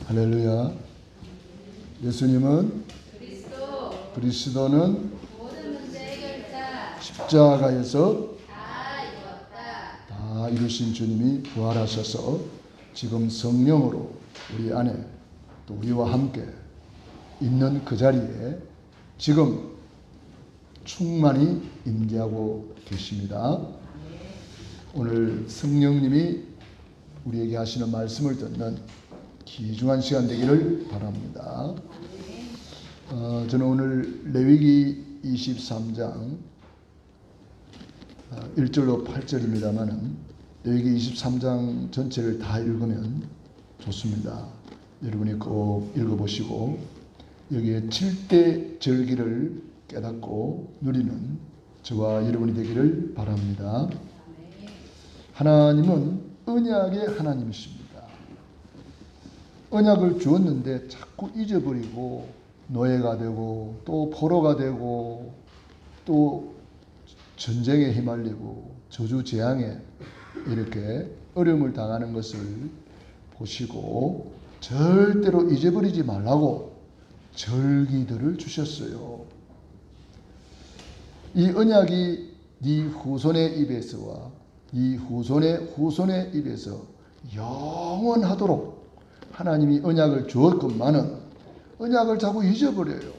할렐루야. 예수님은 그리스도는 모든 문제 해결자 십자가에서 다 이루었다. 다 이루신 주님이 부활하셔서 지금 성령으로 우리 안에 또 우리와 함께 있는 그 자리에 지금 충만히 임재하고 계십니다. 오늘 성령님이 우리에게 하시는 말씀을 듣는 귀중한 시간 되기를 바랍니다. 저는 오늘 레위기 23장 1절로 8절입니다만은 레위기 23장 전체를 다 읽으면 좋습니다. 여러분이 꼭 읽어보시고 여기에 7대 절기를 깨닫고 누리는 저와 여러분이 되기를 바랍니다. 하나님은 언약의 하나님이십니다. 언약을 주었는데 자꾸 잊어버리고 노예가 되고 또 포로가 되고 또 전쟁에 휘말리고 저주재앙에 이렇게 어려움을 당하는 것을 보시고 절대로 잊어버리지 말라고 절기들을 주셨어요. 이 언약이 네 후손의 입에서와 이 후손의 후손의 입에서 영원하도록 하나님이 언약을 주었건만은 언약을 자꾸 잊어버려요.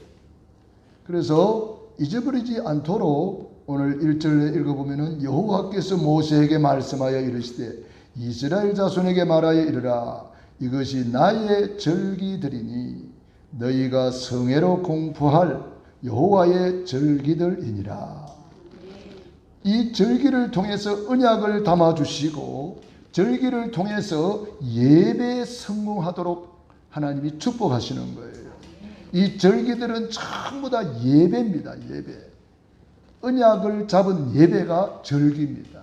그래서 잊어버리지 않도록 오늘 1절에 읽어보면은 여호와께서 모세에게 말씀하여 이르시되 이스라엘 자손에게 말하여 이르라 이것이 나의 절기들이니 너희가 성회로 공포할 여호와의 절기들이니라. 이 절기를 통해서 언약을 담아주시고 절기를 통해서 예배에 성공하도록 하나님이 축복하시는 거예요. 이 절기들은 전부 다 예배입니다. 예배. 언약을 잡은 예배가 절기입니다.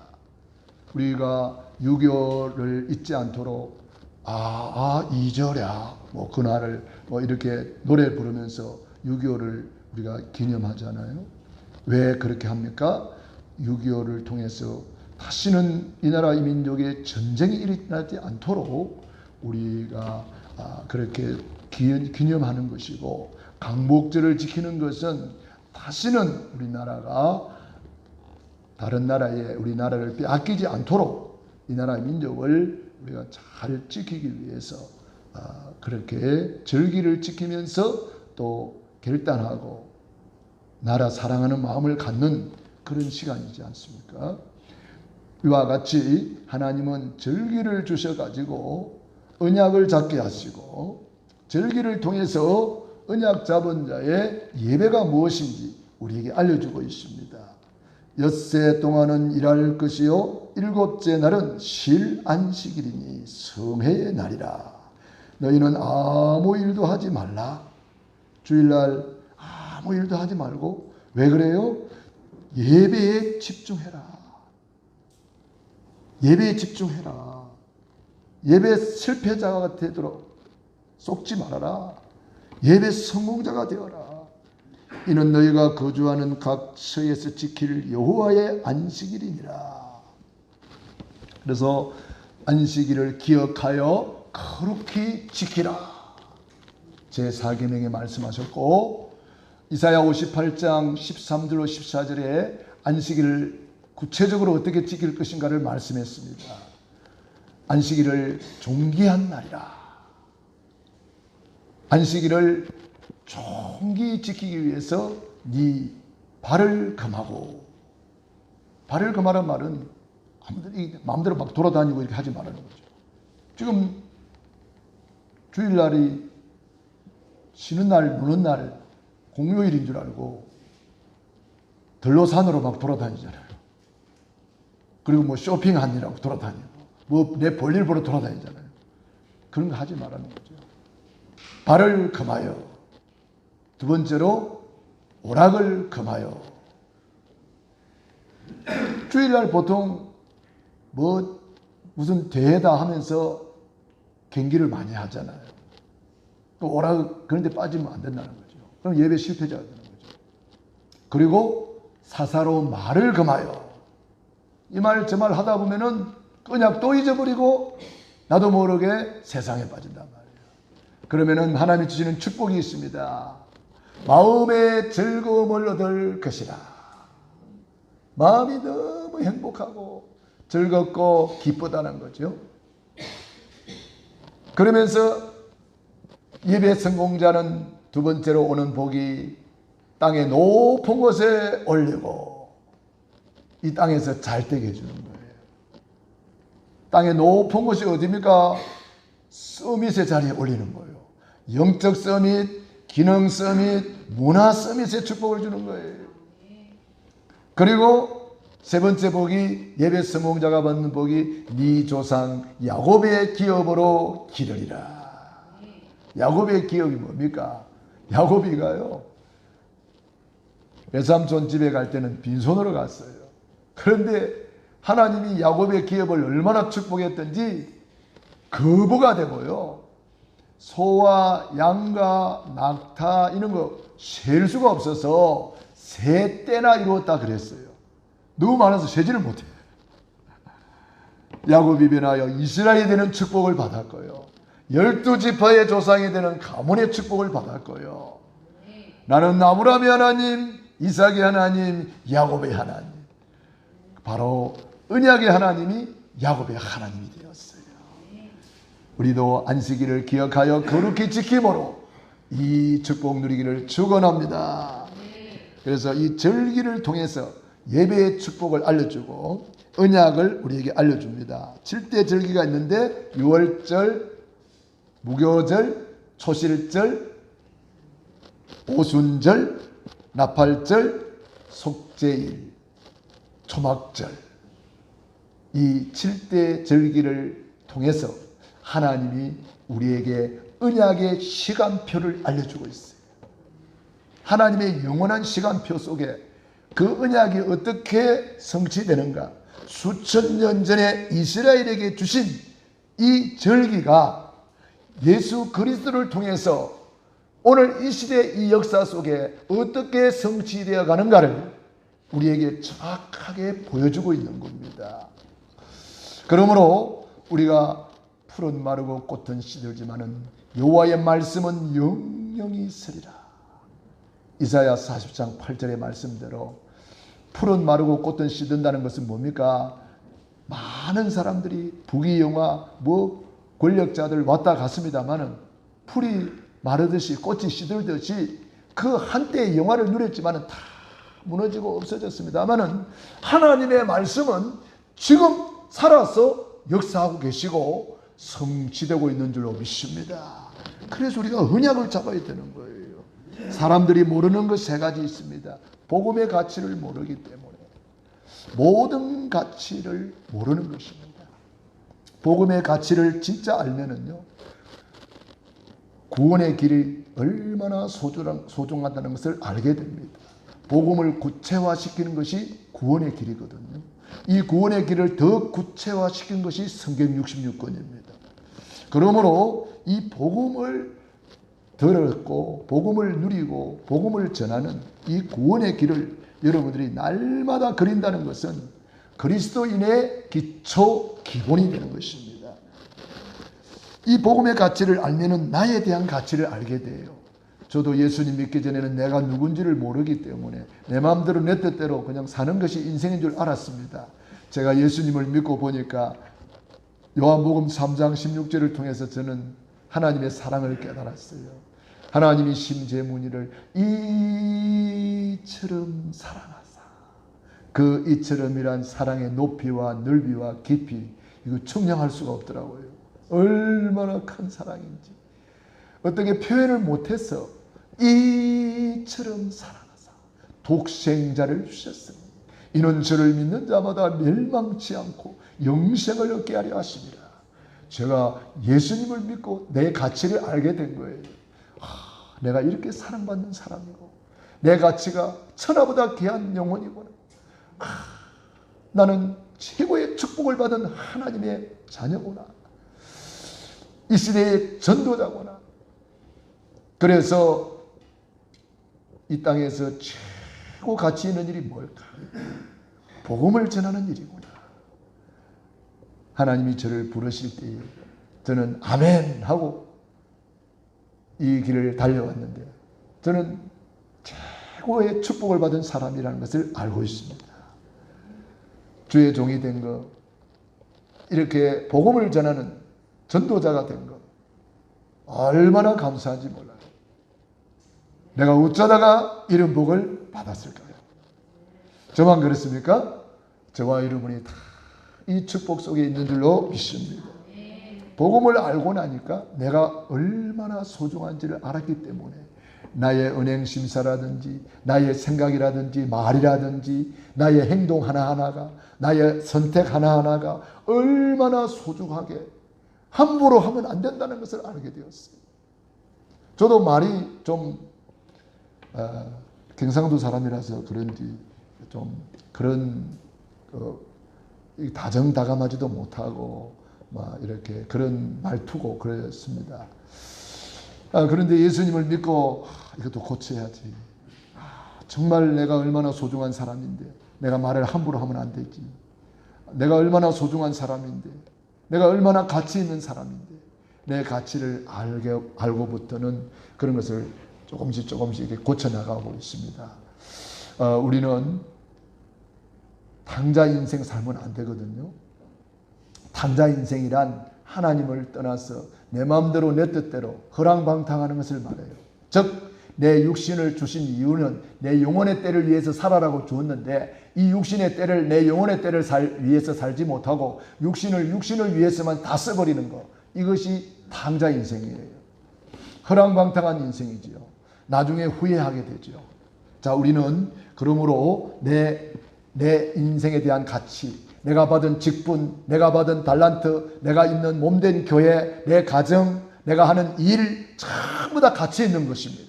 우리가 유교를 잊지 않도록 이절야 그날을 이렇게 노래 부르면서 유교를 우리가 기념하잖아요. 왜 그렇게 합니까? 6.25를 통해서 다시는 이 나라 이 민족의 전쟁이 일어나지 않도록 우리가 그렇게 기념하는 것이고 강복절을 지키는 것은 다시는 우리나라가 다른 나라에 우리나라를 빼앗기지 않도록 이 나라의 민족을 우리가 잘 지키기 위해서 그렇게 절기를 지키면서 또 결단하고 나라 사랑하는 마음을 갖는 그런 시간이지 않습니까? 이와 같이 하나님은 절기를 주셔가지고 언약을 잡게 하시고 절기를 통해서 언약 잡은 자의 예배가 무엇인지 우리에게 알려주고 있습니다. 엿새 동안은 일할 것이요 일곱째 날은 쉴 안식일이니 성회의 날이라. 너희는 아무 일도 하지 말라. 주일날 아무 일도 하지 말고 왜 그래요? 예배에 집중해라. 예배에 집중해라. 예배 실패자가 되도록 속지 말아라. 예배 성공자가 되어라. 이는 너희가 거주하는 각 서에서 지킬 여호와의 안식일이니라. 그래서 안식일을 기억하여 거룩히 지키라. 제4계명에 말씀하셨고 이사야 58장 13절로 14절에 안식일을 구체적으로 어떻게 지킬 것인가를 말씀했습니다. 안식일을 존귀한 날이라. 안식일을 존귀히 지키기 위해서 네 발을 금하고, 발을 금하란 말은 마음대로 막 돌아다니고 이렇게 하지 말라는 거죠. 지금 주일날이 쉬는 날, 노는 날, 공휴일인 줄 알고 들로산으로 막 돌아다니잖아요. 그리고 쇼핑하느라고 돌아다니고 내 볼일 보러 돌아다니잖아요. 그런 거 하지 말라는 거죠. 발을 금하여, 두 번째로 오락을 금하여. 주일날 보통 무슨 대회다 하면서 경기를 많이 하잖아요. 또 오락 그런 데 빠지면 안 된다는 거죠. 그럼 예배 실패자가 되는 거죠. 그리고 사사로운 말을 금하여. 이 말 저 말 하다 보면은 그냥 또 잊어버리고 나도 모르게 세상에 빠진단 말이에요. 그러면은 하나님이 주시는 축복이 있습니다. 마음의 즐거움을 얻을 것이라. 마음이 너무 행복하고 즐겁고 기쁘다는 거죠. 그러면서 예배 성공자는 두 번째로 오는 복이 땅의 높은 곳에 올리고 이 땅에서 잘 되게 해주는 거예요. 땅의 높은 곳이 어디입니까? 서밋의 자리에 올리는 거예요. 영적 서밋, 기능 서밋, 문화 서밋의 축복을 주는 거예요. 그리고 세 번째 복이 예배 성공자가 받는 복이 네 조상 야곱의 기업으로 기르리라. 야곱의 기업이 뭡니까? 야곱이가요, 외삼촌 집에 갈 때는 빈손으로 갔어요. 그런데 하나님이 야곱의 기업을 얼마나 축복했던지 거부가 되고요, 소와 양과 낙타 이런 거 셀 수가 없어서 세 때나 이루었다 그랬어요. 너무 많아서 세지를 못해요. 야곱이 변하여 이스라엘이 되는 축복을 받았고요, 12지파의 조상이 되는 가문의 축복을 받았고요. 나는 아브라함의 하나님, 이삭의 하나님, 야곱의 하나님, 바로 언약의 하나님이 야곱의 하나님이 되었어요. 우리도 안식일을 기억하여 거룩히 지킴으로 이 축복 누리기를 축원합니다. 그래서 이 절기를 통해서 예배의 축복을 알려주고 언약을 우리에게 알려줍니다. 7대 절기가 있는데 유월절, 무교절, 초실절, 오순절, 나팔절, 속죄일, 초막절, 이 7대 절기를 통해서 하나님이 우리에게 언약의 시간표를 알려주고 있어요. 하나님의 영원한 시간표 속에 그 언약이 어떻게 성취되는가, 수천 년 전에 이스라엘에게 주신 이 절기가 예수 그리스도를 통해서 오늘 이 시대 이 역사 속에 어떻게 성취되어 가는가를 우리에게 정확하게 보여주고 있는 겁니다. 그러므로 우리가 풀은 마르고 꽃은 시들지만은 여호와의 말씀은 영영이 있으리라. 이사야 40장 8절의 말씀대로 풀은 마르고 꽃은 시든다는 것은 뭡니까? 많은 사람들이 부귀영화 권력자들 왔다 갔습니다마는 풀이 마르듯이 꽃이 시들듯이 그 한때의 영화를 누렸지만은 다 무너지고 없어졌습니다마는 하나님의 말씀은 지금 살아서 역사하고 계시고 성취되고 있는 줄로 믿습니다. 그래서 우리가 언약을 잡아야 되는 거예요. 사람들이 모르는 것 세 가지 있습니다. 복음의 가치를 모르기 때문에 모든 가치를 모르는 것입니다. 복음의 가치를 진짜 알면은요, 구원의 길이 얼마나 소중하다는 것을 알게 됩니다. 복음을 구체화시키는 것이 구원의 길이거든요. 이 구원의 길을 더 구체화시킨 것이 성경 66권입니다. 그러므로 이 복음을 들었고 복음을 누리고 복음을 전하는 이 구원의 길을 여러분들이 날마다 그린다는 것은 그리스도인의 기초 기본이 되는 것입니다. 이 복음의 가치를 알면은 나에 대한 가치를 알게 돼요. 저도 예수님 믿기 전에는 내가 누군지를 모르기 때문에 내 마음대로 내 뜻대로 그냥 사는 것이 인생인 줄 알았습니다. 제가 예수님을 믿고 보니까 요한복음 3장 16절을 통해서 저는 하나님의 사랑을 깨달았어요. 하나님이 심재문이를 이처럼 사랑하사. 그 이처럼이란 사랑의 높이와 넓이와 깊이, 이거 측량할 수가 없더라고요. 얼마나 큰 사랑인지 어떻게 표현을 못해서 이처럼 사랑하사 독생자를 주셨으니 이는 저를 믿는 자마다 멸망치 않고 영생을 얻게 하려 하심이라. 제가 예수님을 믿고 내 가치를 알게 된 거예요. 내가 이렇게 사랑받는 사람이고 내 가치가 천하보다 귀한 영혼이구나. 나는 최고의 축복을 받은 하나님의 자녀구나. 이 시대의 전도자구나. 그래서 이 땅에서 최고 가치 있는 일이 뭘까? 복음을 전하는 일이구나. 하나님이 저를 부르실 때에 저는 아멘 하고 이 길을 달려왔는데 저는 최고의 축복을 받은 사람이라는 것을 알고 있습니다. 주의 종이 된 것, 이렇게 복음을 전하는 전도자가 된 것, 얼마나 감사한지 몰라요. 내가 어쩌다가 이런 복을 받았을까요? 저만 그렇습니까? 저와 여러분이 다 이 축복 속에 있는 줄로 믿습니다. 복음을 알고 나니까 내가 얼마나 소중한지를 알았기 때문에 나의 은행 심사라든지 나의 생각이라든지 말이라든지 나의 행동 하나하나가 나의 선택 하나하나가 얼마나 소중하게 함부로 하면 안 된다는 것을 알게 되었어요. 저도 말이 좀 경상도 사람이라서 그런지 좀 그런 다정다감하지도 못하고 막 이렇게 그런 말투고 그랬습니다. 그런데 예수님을 믿고 이것도 고쳐야지. 정말 내가 얼마나 소중한 사람인데 내가 말을 함부로 하면 안 되지. 내가 얼마나 소중한 사람인데 내가 얼마나 가치 있는 사람인데 내 가치를 알고부터는 그런 것을 조금씩 이렇게 고쳐나가고 있습니다. 우리는 당자 인생 살면 안 되거든요. 당자 인생이란 하나님을 떠나서 내 마음대로 내 뜻대로 허랑방탕하는 것을 말해요. 즉 내 육신을 주신 이유는 내 영혼의 때를 위해서 살아라고 주었는데 이 육신의 때를 내 영혼의 때를 위해서 살지 못하고 육신을 위해서만 다 써버리는 것, 이것이 당자 인생이에요. 허랑방탕한 인생이지요. 나중에 후회하게 되죠. 자, 우리는 그러므로 내 인생에 대한 가치, 내가 받은 직분, 내가 받은 달란트, 내가 있는 몸된 교회, 내 가정, 내가 하는 일 전부 다 가치 있는 것입니다.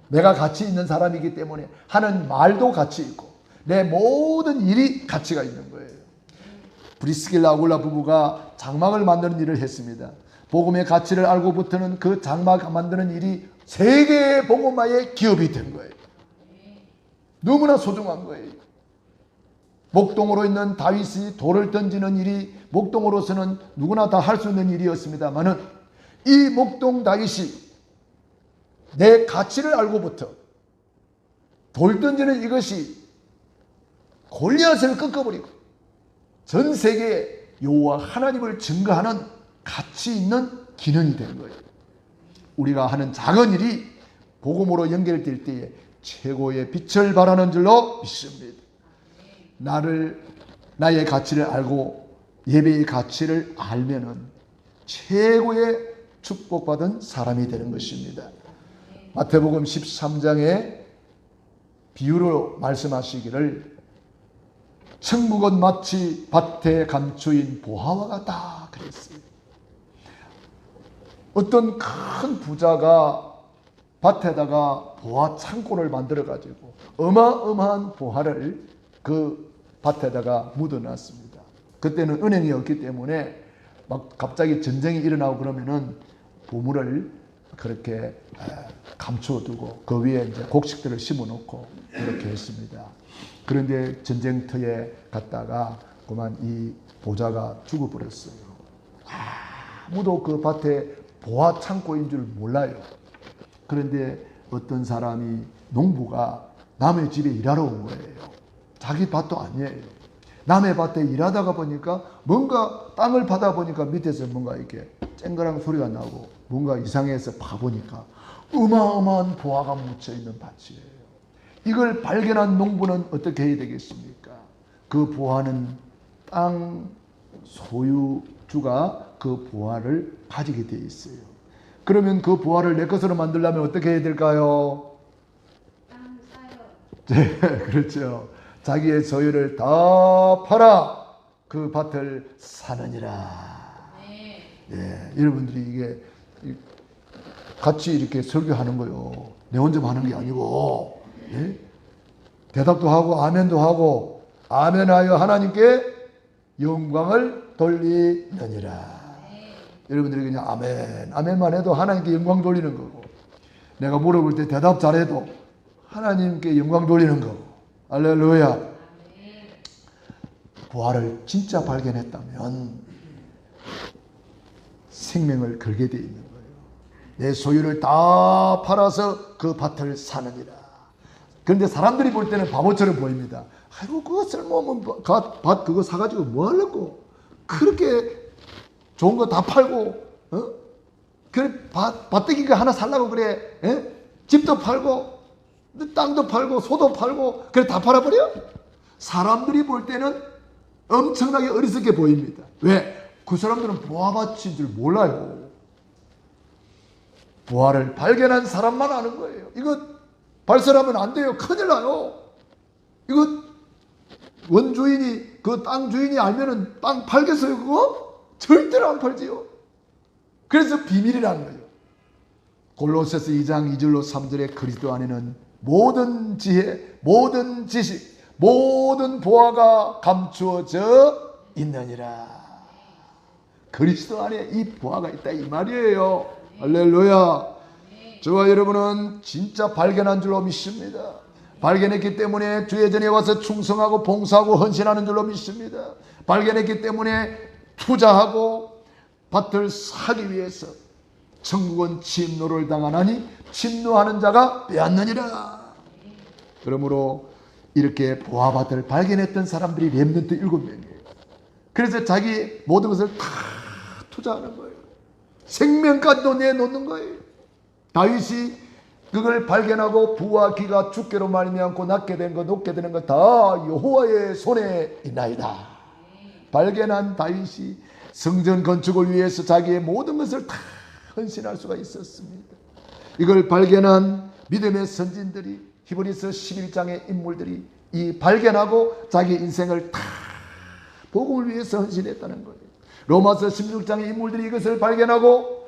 내가 가치 있는 사람이기 때문에 하는 말도 가치 있고 내 모든 일이 가치가 있는 거예요. 브리스길라 아굴라 부부가 장막을 만드는 일을 했습니다. 복음의 가치를 알고부터는 그 장막 만드는 일이 세계의 복음화의 기업이 된 거예요. 너무나 소중한 거예요. 목동으로 있는 다윗이 돌을 던지는 일이 목동으로서는 누구나 다 할 수 있는 일이었습니다만은 이 목동 다윗이 내 가치를 알고부터 돌 던지는 이것이 골리앗을 꺾어버리고 전 세계에 여호와 하나님을 증거하는 가치 있는 기능이 된 거예요. 우리가 하는 작은 일이 복음으로 연결될 때에 최고의 빛을 발하는 줄로 믿습니다. 나의 가치를 알고 예배의 가치를 알면은 최고의 축복받은 사람이 되는 것입니다. 마태복음 13장에 비유로 말씀하시기를 천국은 마치 밭에 감추인 보화와 같다 그랬어요. 어떤 큰 부자가 밭에다가 보화 창고를 만들어 가지고 어마어마한 보화를 그 밭에다가 묻어놨습니다. 그때는 은행이 없기 때문에 막 갑자기 전쟁이 일어나고 그러면은 보물을 그렇게 감춰두고 그 위에 이제 곡식들을 심어놓고 그렇게 했습니다. 그런데 전쟁터에 갔다가 그만 이 보자가 죽어버렸어요. 아무도 그 밭에 보화 창고인 줄 몰라요. 그런데 어떤 사람이 농부가 남의 집에 일하러 온 거예요. 자기 밭도 아니에요. 남의 밭에 일하다가 보니까 뭔가 땅을 파다 보니까 밑에서 뭔가 이렇게 쨍그랑 소리가 나고 뭔가 이상해서 파보니까 어마어마한 보화가 묻혀있는 밭이에요. 이걸 발견한 농부는 어떻게 해야 되겠습니까? 그 보화는 땅 소유주가 그 보화를 가지게 돼 있어요. 그러면 그 보화를 내 것으로 만들려면 어떻게 해야 될까요? 땅 사요. 네, 그렇죠. 자기의 소유를 다 팔아 그 밭을 사느니라. 네, 여러분들이 이게 같이 이렇게 설교하는 거요. 내 혼자만 하는 게 아니고, 네? 대답도 하고 아멘도 하고 아멘하여 하나님께 영광을 돌리느니라. 여러분들이 그냥 아멘만 해도 하나님께 영광 돌리는 거고, 내가 물어볼 때 대답 잘해도 하나님께 영광 돌리는 거고. 할렐루야. 부활을 진짜 발견했다면 생명을 걸게 돼 있는 거예요. 내 소유를 다 팔아서 그 밭을 사느니라. 그런데 사람들이 볼 때는 바보처럼 보입니다. 아이고 그거 쓸모없는 밭 그거 사가지고 뭐 하려고 그렇게 좋은 거 다 팔고 그래 밭대기가 하나 살라고 그래 집도 팔고 땅도 팔고 소도 팔고 그래 다 팔아버려? 사람들이 볼 때는 엄청나게 어리석게 보입니다. 왜? 그 사람들은 부화밭인 줄 몰라요. 부화를 발견한 사람만 아는 거예요. 이거 발설하면 안 돼요. 큰일 나요. 이거 원주인이 그 땅 주인이 알면은 땅 팔겠어요 그거? 절대로 안 팔지요. 그래서 비밀이라는 거예요. 골로새서 2장 2절로 3절에 그리스도 안에는 모든 지혜, 모든 지식, 모든 보화가 감추어져 있느니라. 그리스도 안에 이 보화가 있다 이 말이에요. 할렐루야. 저와 여러분은 진짜 발견한 줄로 믿습니다. 발견했기 때문에 주의 전에 와서 충성하고 봉사하고 헌신하는 줄로 믿습니다. 발견했기 때문에 투자하고 밭을 사기 위해서 천국은 진노를 당하나니 진노하는 자가 빼앗느니라. 그러므로 이렇게 보화밭을 발견했던 사람들이 렘넌트 7명이에요. 그래서 자기 모든 것을 다 투자하는 거예요. 생명까지도 내놓는 거예요. 다윗이 그걸 발견하고 부와 기가 주께로 말미암고 낮게 된 것 높게 되는 것 다 여호와의 손에 있나이다. 발견한 다윗이 성전 건축을 위해서 자기의 모든 것을 다 헌신할 수가 있었습니다. 이걸 발견한 믿음의 선진들이 히브리서 11장의 인물들이 이 발견하고 자기 인생을 다 복음을 위해서 헌신했다는 거예요. 로마서 16장의 인물들이 이것을 발견하고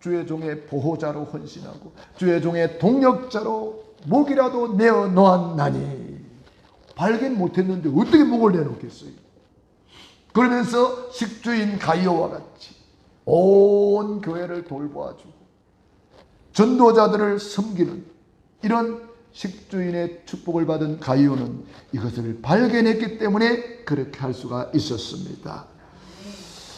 주의 종의 보호자로 헌신하고 주의 종의 동력자로 목이라도 내어 놓았나니. 발견 못했는데 어떻게 목을 내놓겠어요? 그러면서 식주인 가이오와 같이 온 교회를 돌보아주고 전도자들을 섬기는 이런 식주인의 축복을 받은 가이오는 이것을 발견했기 때문에 그렇게 할 수가 있었습니다.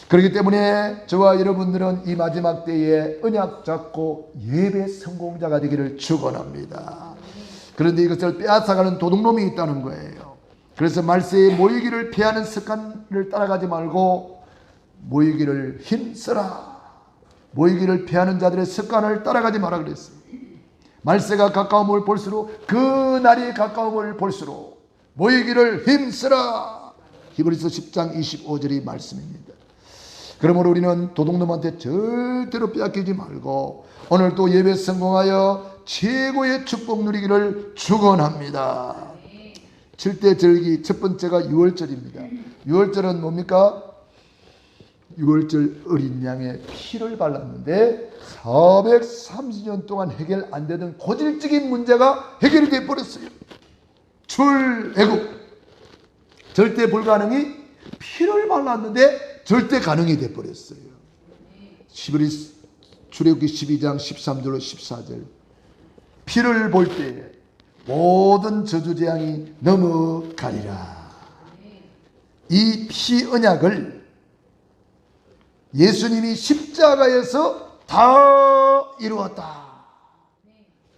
그렇기 때문에 저와 여러분들은 이 마지막 때에 언약 잡고 예배 성공자가 되기를 축원합니다. 그런데 이것을 빼앗아가는 도둑놈이 있다는 거예요. 그래서 말세에 모이기를 피하는 습관을 따라가지 말고 모이기를 힘써라. 모이기를 피하는 자들의 습관을 따라가지 마라 그랬어요. 말세가 가까움을 볼수록 그 날이 가까움을 볼수록 모이기를 힘써라. 히브리서 10장 25절이 말씀입니다. 그러므로 우리는 도둑놈한테 절대로 빼앗기지 말고 오늘도 예배 성공하여 최고의 축복 누리기를 축원합니다. 7대 절기 첫 번째가 유월절입니다. 유월절은 뭡니까? 유월절 어린 양의 피를 발랐는데 430년 동안 해결 안 되던 고질적인 문제가 해결이 되어 버렸어요. 출애굽 절대 불가능이 피를 발랐는데 절대 가능이 되어 버렸어요. 출애굽기 12장 13절로 14절 피를 볼 때에 모든 저주재앙이 넘어가리라. 이 피 언약을 예수님이 십자가에서 다 이루었다.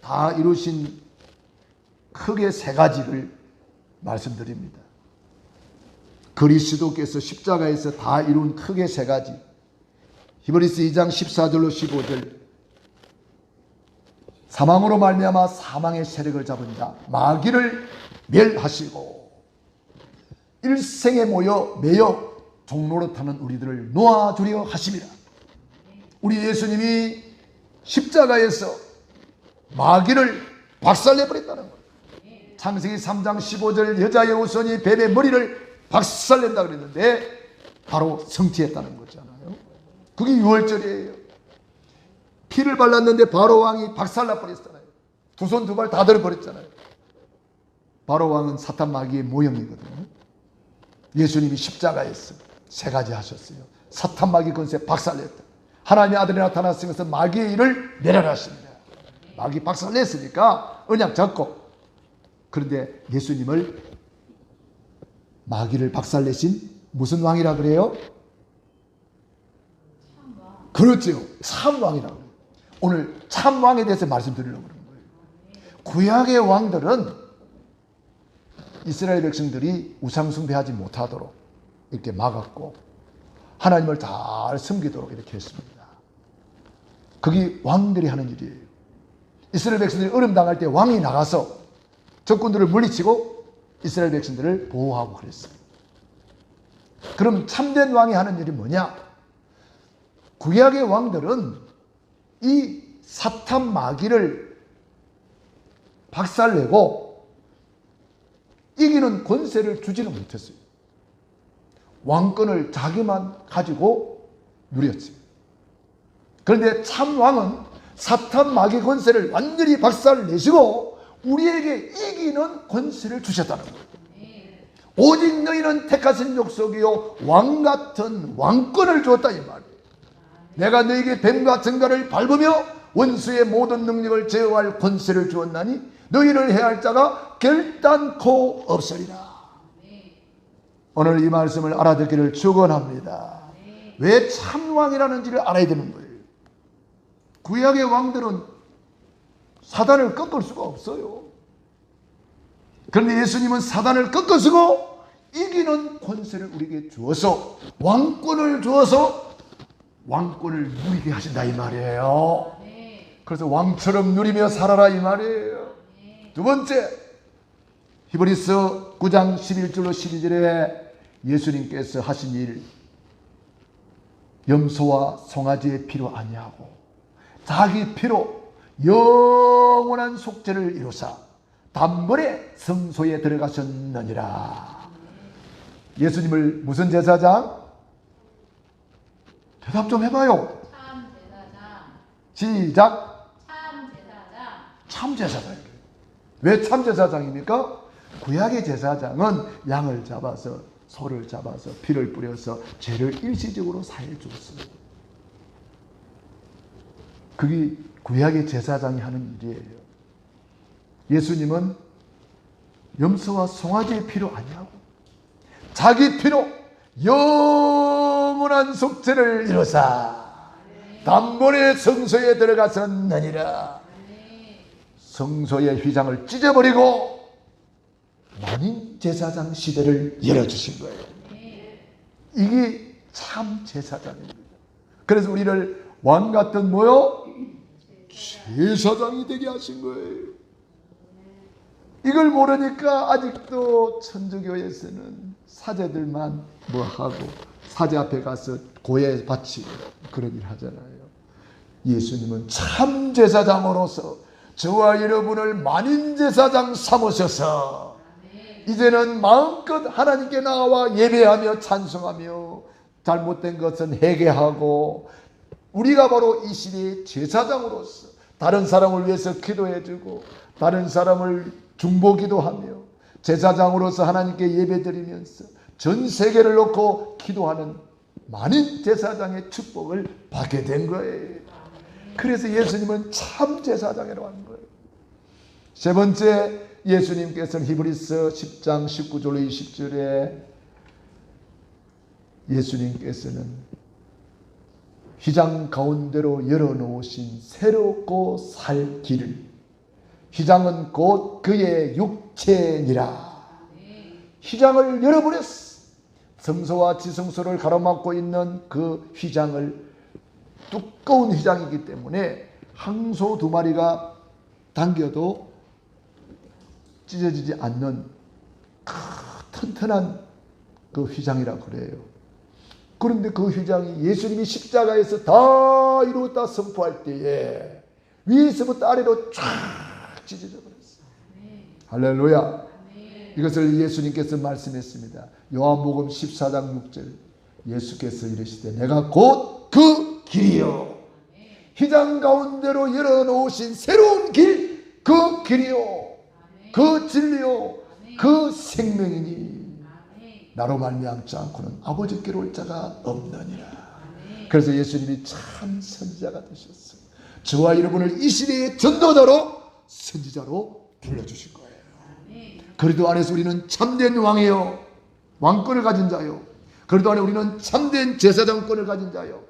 다 이루신 크게 세 가지를 말씀드립니다. 그리스도께서 십자가에서 다 이룬 크게 세 가지. 히브리서 2장 14절로 15절 사망으로 말미암아 사망의 세력을 잡은 자 마귀를 멸하시고 일생에 모여 매여 종로로 타는 우리들을 놓아주려 하심이라. 우리 예수님이 십자가에서 마귀를 박살내버렸다는 거예요. 창세기 3장 15절 여자의 우선이 뱀의 머리를 박살낸다 그랬는데 바로 성취했다는 거잖아요. 그게 유월절이에요. 피를 발랐는데 바로 왕이 박살나 버렸잖아요. 두 손 두 발 다 들어버렸잖아요. 바로 왕은 사탄 마귀의 모형이거든요. 예수님이 십자가에서 세 가지 하셨어요. 사탄 마귀 권세 박살냈다. 하나님의 아들이 나타났으니 것은 마귀의 일을 멸하십니다. 마귀 박살냈으니까 언약 잡고. 그런데 예수님을 마귀를 박살내신 무슨 왕이라 그래요? 그렇죠. 참 왕이라고. 오늘 참 왕에 대해서 말씀드리려고 그러는 거예요. 구약의 왕들은 이스라엘 백성들이 우상숭배하지 못하도록 이렇게 막았고 하나님을 잘 섬기도록 이렇게 했습니다. 그게 왕들이 하는 일이에요. 이스라엘 백성들이 어려움 당할 때 왕이 나가서 적군들을 물리치고 이스라엘 백성들을 보호하고 그랬어요. 그럼 참된 왕이 하는 일이 뭐냐? 구약의 왕들은 이 사탄 마귀를 박살내고 이기는 권세를 주지는 못했어요. 왕권을 자기만 가지고 누렸어요. 그런데 참 왕은 사탄 마귀 권세를 완전히 박살내시고 우리에게 이기는 권세를 주셨다는 거예요. 오직 너희는 택하신 족속이요 왕 같은 왕권을 주었다 이 말이에요. 내가 너희에게 뱀과 정갈을 밟으며 원수의 모든 능력을 제어할 권세를 주었나니 너희를 해할 자가 결단코 없으리라. 오늘 이 말씀을 알아듣기를 축원합니다. 왜 참왕이라는지를 알아야 되는 거예요. 구약의 왕들은 사단을 꺾을 수가 없어요. 그런데 예수님은 사단을 꺾으시고 이기는 권세를 우리에게 주어서 왕권을 주어서 왕권을 누리게 하신다 이 말이에요. 그래서 왕처럼 누리며 살아라 이 말이에요. 두 번째, 히브리서 9장 11절로 12절에 예수님께서 하신 일, 염소와 송아지의 피로 아니하고 자기 피로 영원한 속죄를 이루사 단번에 성소에 들어가셨느니라. 예수님을 무슨 제사장? 대답 좀 해봐요. 참 제사장. 시작. 참 제사장. 참 제사장. 왜 참 제사장입니까? 구약의 제사장은 양을 잡아서 소를 잡아서 피를 뿌려서 죄를 일시적으로 사해 주었어요. 그게 구약의 제사장이 하는 일이에요. 예수님은 염소와 송아지의 피로 아니하고 자기 피로 영원한 속죄를 이루사 단번에 성소에 들어갔었느니라. 성소의 휘장을 찢어버리고 만인 제사장 시대를 열어주신 거예요. 이게 참 제사장입니다. 그래서 우리를 왕 같은 뭐요? 제사장이 되게 하신 거예요. 이걸 모르니까 아직도 천주교에서는 사제들만 뭐 하고 사제 앞에 가서 고해 바치고 그런 일 하잖아요. 예수님은 참 제사장으로서 저와 여러분을 만인 제사장 삼으셔서 이제는 마음껏 하나님께 나와 예배하며 찬송하며 잘못된 것은 회개하고 우리가 바로 이 시대의 제사장으로서 다른 사람을 위해서 기도해주고 다른 사람을 중보기도 하며 제사장으로서 하나님께 예배드리면서 전 세계를 놓고 기도하는 많은 제사장의 축복을 받게 된 거예요. 그래서 예수님은 참 제사장이라고 하는 거예요. 세 번째, 예수님께서는 히브리서 10장 19절로 20절에 예수님께서는 휘장 가운데로 열어놓으신 새롭고 살 길을, 휘장은 곧 그의 육체니라. 휘장을 열어버렸어. 성소와 지성소를 가로막고 있는 그 휘장을, 두꺼운 휘장이기 때문에 항소 두 마리가 당겨도 찢어지지 않는 튼튼한 그 휘장이라고 그래요. 그런데 그 휘장이 예수님이 십자가에서 다 이루었다 선포할 때에 위에서부터 아래로 쫙 찢어져 버렸어요. 할렐루야. 이것을 예수님께서 말씀했습니다. 요한복음 14장 6절 예수께서 이르시되 내가 곧 그 길이요 휘장 가운데로 열어놓으신 새로운 길, 그 길이요 그 진리요 그 생명이니 나로 말미암지 않고는 아버지께로 올 자가 없느니라. 그래서 예수님이 참 선지자가 되셨어요. 저와 여러분을 이 시대의 전도자로 선지자로 불러주신 거예요. 그리도 안에서 우리는 참된 왕이요 왕권을 가진 자요, 그리도 안에 우리는 참된 제사장권을 가진 자요,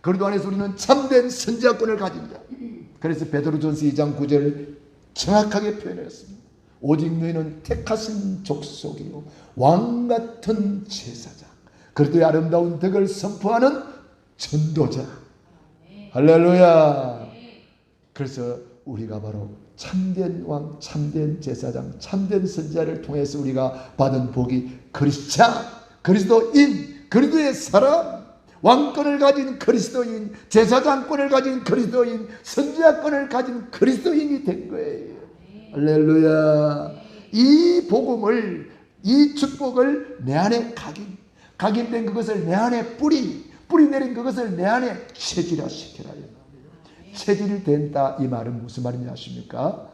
그리도 안에서 우리는 참된 선지자권을 가진 자. 그래서 베드로전서 2장 9절 정확하게 표현했습니다. 오직 너희는 택하신 족속이요 왕같은 제사장, 그리스도의 아름다운 덕을 선포하는 전도자. 할렐루야. 그래서 우리가 바로 참된 왕, 참된 제사장, 참된 선지자를 통해서 우리가 받은 복이 크리스찬, 그리스도인, 그리스도의 사람, 왕권을 가진 그리스도인, 제사장권을 가진 그리스도인, 선지자권을 가진 그리스도인이 된 거예요. 할렐루야. 이 복음을, 이 축복을 내 안에 각인된 그것을 내 안에 뿌리 내린 그것을 내 안에 체질화시켜라. 체질이 된다 이 말은 무슨 말인지 아십니까?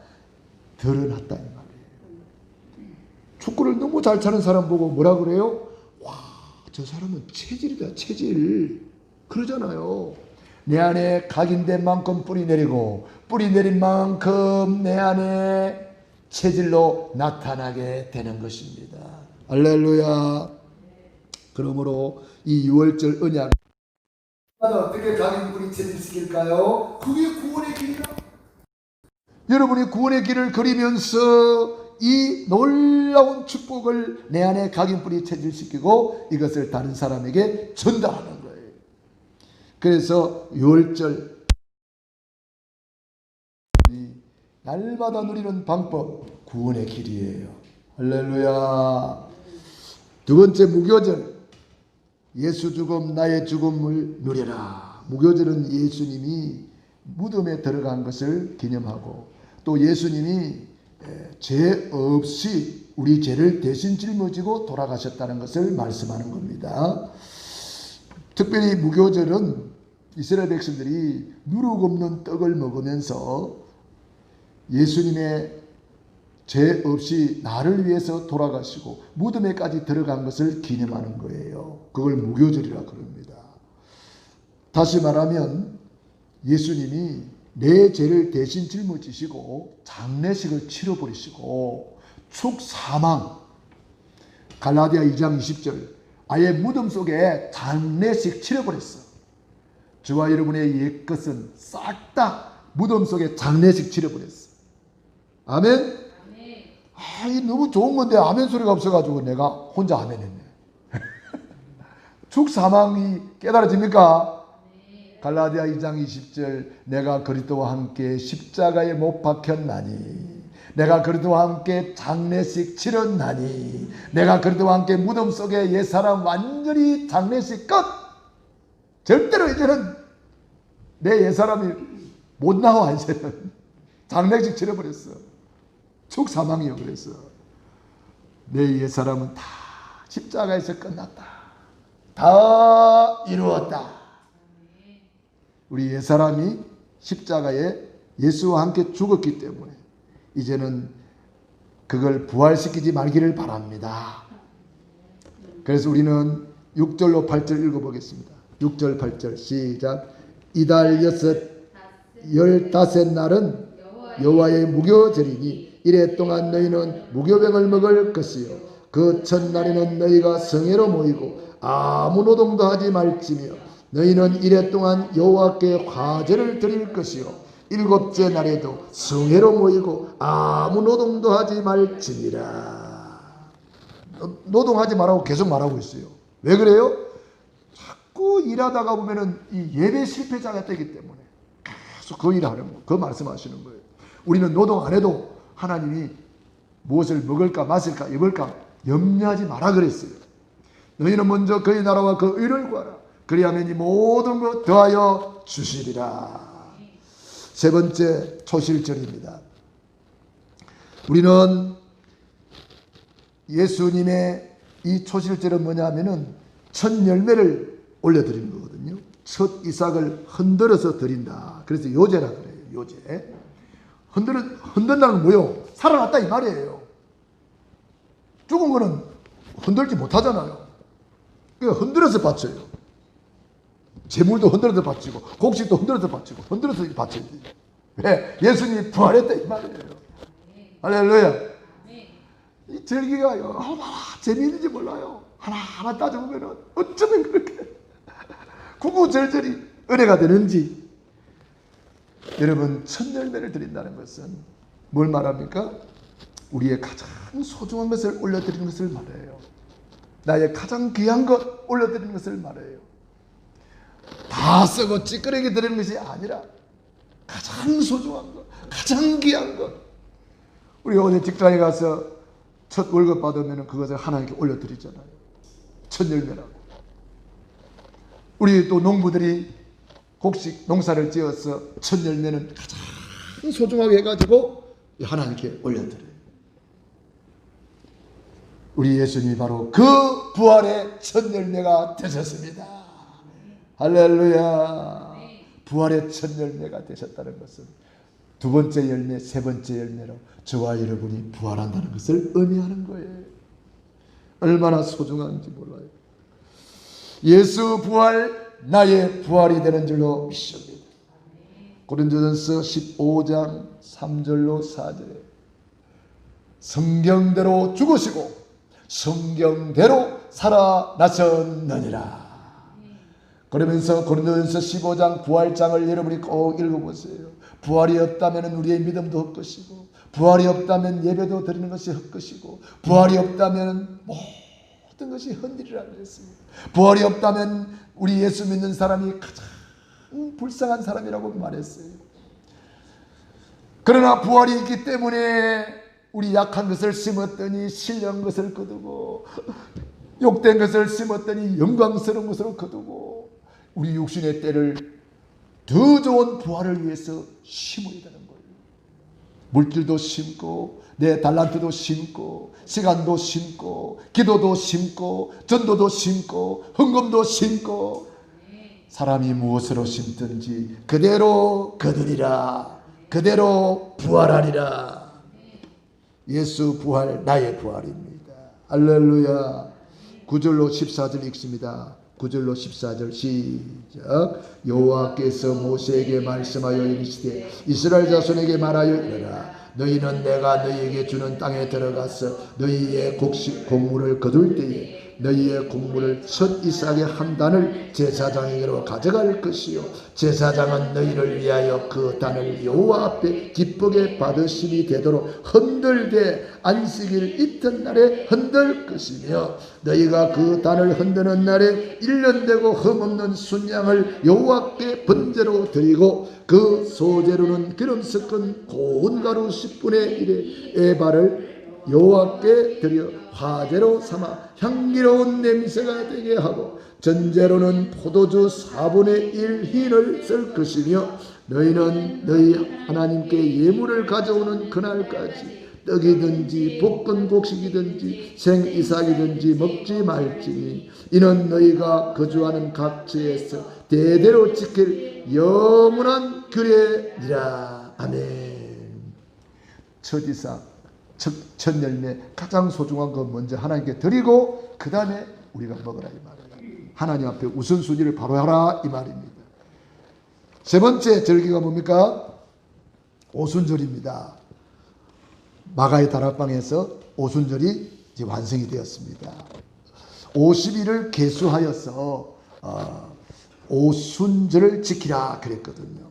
드러났다 이 말이에요. 축구를 너무 잘 차는 사람 보고 뭐라 그래요? 와, 저 사람은 체질이다, 체질. 그러잖아요. 내 안에 각인된 만큼 뿌리 내리고 뿌리 내린 만큼 내 안에 체질로 나타나게 되는 것입니다. 할렐루야. 그러므로 이 6월절 언약 어떻게 각인 뿌리 체질시킬까요? 그게 구원의 길이다. 여러분이 구원의 길을 그리면서 이 놀라운 축복을 내 안에 각인 뿌리 체질시키고 이것을 다른 사람에게 전달하는 거예요. 그래서 6월절 날마다 누리는 방법, 구원의 길이에요. 할렐루야. 두 번째 무교절, 예수 죽음 나의 죽음을 누려라. 무교절은 예수님이 무덤에 들어간 것을 기념하고 또 예수님이 죄 없이 우리 죄를 대신 짊어지고 돌아가셨다는 것을 말씀하는 겁니다. 특별히 무교절은 이스라엘 백성들이 누룩 없는 떡을 먹으면서 예수님의 죄 없이 나를 위해서 돌아가시고 무덤에까지 들어간 것을 기념하는 거예요. 그걸 무교절이라 그럽니다. 다시 말하면 예수님이 내 죄를 대신 짊어지시고 장례식을 치러버리시고 축사망, 갈라디아 2장 20절, 아예 무덤 속에 장례식 치러버렸어. 저와 여러분의 옛것은 싹 다 무덤 속에 장례식 치러버렸어. 아멘. 이 너무 좋은 건데 아멘 소리가 없어가지고 내가 혼자 아멘 했네. 축사망이 깨달아집니까? 갈라디아 2장 20절, 내가 그리스도와 함께 십자가에 못 박혔나니, 내가 그리스도와 함께 장례식 치렀나니, 내가 그리스도와 함께 무덤 속에 옛사람 완전히 장례식 끝. 절대로 이제는 내 옛사람이 못 나와. 이제는 장례식 치러버렸어. 축사망이요. 그래서 내 옛사람은 다 십자가에서 끝났다. 다 이루었다. 우리 옛사람이 십자가에 예수와 함께 죽었기 때문에 이제는 그걸 부활시키지 말기를 바랍니다. 그래서 우리는 6절로 8절 읽어보겠습니다. 6절 8절 시작. 이달 15날은 여호와의 무교절이니 이래 동안 너희는 무교병을 먹을 것이요 그 첫날에는 너희가 성회로 모이고 아무 노동도 하지 말지며 너희는 이래 동안 여호와께 화제를 드릴 것이요 일곱째 날에도 성회로 모이고 아무 노동도 하지 말지니라. 노동하지 말라고 계속 말하고 있어요. 왜 그래요? 자꾸 일하다가 보면은 이 예배 실패자가 되기 때문에 계속 그 일을 하는 거, 그 말씀하시는 거예요. 우리는 노동 안 해도 하나님이 무엇을 먹을까 마실까 입을까 염려하지 마라 그랬어요. 너희는 먼저 그의 나라와 그 의를 구하라. 그리하면 이 모든 것 더하여 주시리라. 세 번째 초실절입니다. 우리는 예수님의 이 초실절은 뭐냐면은 첫 열매를 올려드리는 거거든요. 첫 이삭을 흔들어서 드린다. 그래서 요제라 그래요. 요제. 흔든다는 건 뭐요? 살아났다 이 말이에요. 죽은 거는 흔들지 못하잖아요. 그러니까 흔들어서 바쳐요. 재물도 흔들어서 바치고 곡식도 흔들어서 바치고 흔들어서 바쳐야 돼요. 왜? 예수님이 부활했다 이 말이에요. 할렐루야. 이 절기가 얼마나 재미있는지 몰라요. 하나하나 따져보면 어쩌면 그렇게 구구절절이 은혜가 되는지. 여러분, 첫 열매를 드린다는 것은 뭘 말합니까? 우리의 가장 소중한 것을 올려드리는 것을 말해요. 나의 가장 귀한 것 올려드리는 것을 말해요. 다 쓰고 찌끄레기 드리는 것이 아니라 가장 소중한 것, 가장 귀한 것. 우리 어디 직장에 가서 첫 월급 받으면 그것을 하나님께 올려드리잖아요. 첫 열매라고. 우리 또 농부들이 곡식 농사를 지어서 첫 열매는 가장 소중하게 해가지고 하나님께 올려드려요. 우리 예수님이 바로 그 부활의 첫 열매가 되셨습니다. 할렐루야. 부활의 첫 열매가 되셨다는 것은 두 번째 열매, 세 번째 열매로 저와 여러분이 부활한다는 것을 의미하는 거예요. 얼마나 소중한지 몰라요. 예수 부활, 나의 부활이 되는 줄로 믿습니다. 고린도전서 15장 3절로 4절에 성경대로 죽으시고 성경대로 살아나셨느니라. 그러면서 고린도전서 15장 부활장을 여러분이 꼭 읽어보세요. 부활이 없다면 우리의 믿음도 헛것이고, 부활이 없다면 예배도 드리는 것이 헛것이고, 부활이 없다면 모든 것이 헛일이라 그랬습니다. 부활이 없다면 우리 예수 믿는 사람이 가장 불쌍한 사람이라고 말했어요. 그러나 부활이 있기 때문에 우리 약한 것을 심었더니 신령한 것을 거두고, 욕된 것을 심었더니 영광스러운 것으로 거두고, 우리 육신의 때를 더 좋은 부활을 위해서 심어야 되는 거예요. 물질도 심고, 내 달란트도 심고, 시간도 심고, 기도도 심고, 전도도 심고, 헌금도 심고, 사람이 무엇으로 심든지 그대로 거두리라. 그대로 부활하리라. 예수 부활, 나의 부활입니다. 할렐루야. 9절로 14절 읽습니다. 9절로 14절 시작. 여호와께서 모세에게 말씀하여 이르시되 이스라엘 자손에게 말하여 이르라. 너희는 내가 너희에게 주는 땅에 들어가서 너희의 곡물을 거둘 때에 너희의 곡물을 첫 이삭의 한 단을 제사장에게로 가져갈 것이요 제사장은 너희를 위하여 그 단을 여호와 앞에 기쁘게 받으심이 되도록 흔들되 안식일 이튿날에 흔들 것이며 너희가 그 단을 흔드는 날에 1년 되고 흠없는 순양을 여호와께 번제로 드리고 그 소재로는 기름 섞은 고운 가루 10분의 1의 에바를 여호와께 드려 화제로 삼아 향기로운 냄새가 되게 하고 전제로는 포도주 4분의 1 흰을 쓸 것이며 너희는 너희 하나님께 예물을 가져오는 그날까지 떡이든지 볶은 곡식이든지 생이삭이든지 먹지 말지니 이는 너희가 거주하는 각 지에서 대대로 지킬 영원한 규례니라. 아멘. 첫 이삭, 첫 열매, 가장 소중한 거 먼저 하나님께 드리고 그 다음에 우리가 먹으라 이 말이에요. 하나님 앞에 우선순위를 바로 하라 이 말입니다. 세 번째 절기가 뭡니까? 오순절입니다. 마가의 다락방에서 오순절이 이제 완성이 되었습니다. 50일을 계수하여서 오순절을 지키라 그랬거든요.